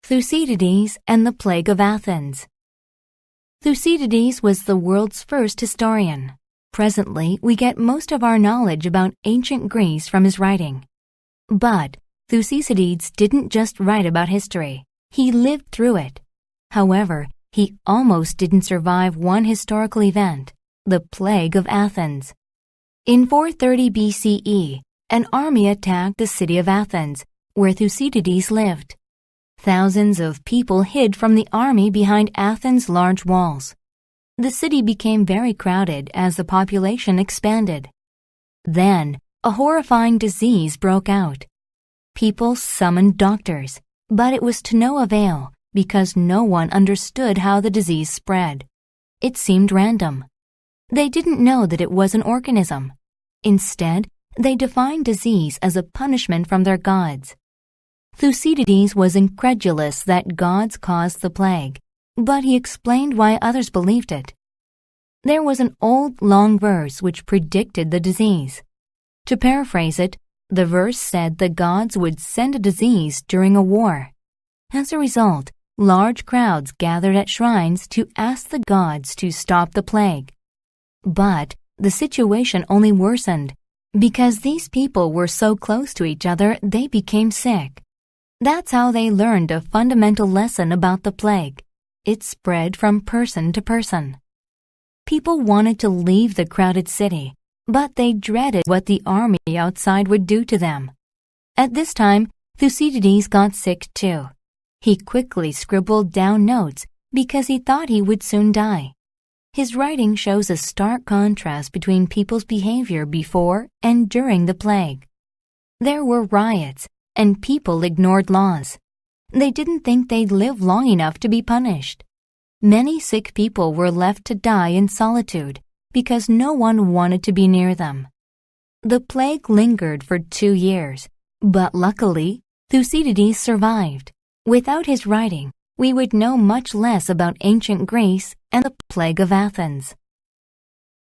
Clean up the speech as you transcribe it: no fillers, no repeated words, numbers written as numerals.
Thucydides and the Plague of Athens. Thucydides was the world's first historian. Presently, we get most of our knowledge about ancient Greece from his writing. But Thucydides didn't just write about history. He lived through it. However, he almost didn't survive one historical event, the Plague of Athens. In 430 BCE, an army attacked the city of Athens, where Thucydides lived. Thousands of people hid from the army behind Athens' large walls. The city became very crowded as the population expanded. Then, a horrifying disease broke out. People summoned doctors, but it was to no avail because no one understood how the disease spread. It seemed random. They didn't know that it was an organism. Instead, they defined disease as a punishment from their gods. Thucydides was incredulous that gods caused the plague, but he explained why others believed it. There was an old, long verse which predicted the disease. To paraphrase it, the verse said the gods would send a disease during a war. As a result, large crowds gathered at shrines to ask the gods to stop the plague. But the situation only worsened. Because these people were so close to each other, they became sick. That's how they learned a fundamental lesson about the plague. It spread from person to person. People wanted to leave the crowded city, but they dreaded what the army outside would do to them. At this time, Thucydides got sick too. He quickly scribbled down notes because he thought he would soon die. His writing shows a stark contrast between people's behavior before and during the plague. There were riots, and people ignored laws. They didn't think they'd live long enough to be punished. Many sick people were left to die in solitude because no one wanted to be near them. The plague lingered for 2 years, but luckily, Thucydides survived. Without his writing, we would know much less about ancient Greece and the Plague of Athens.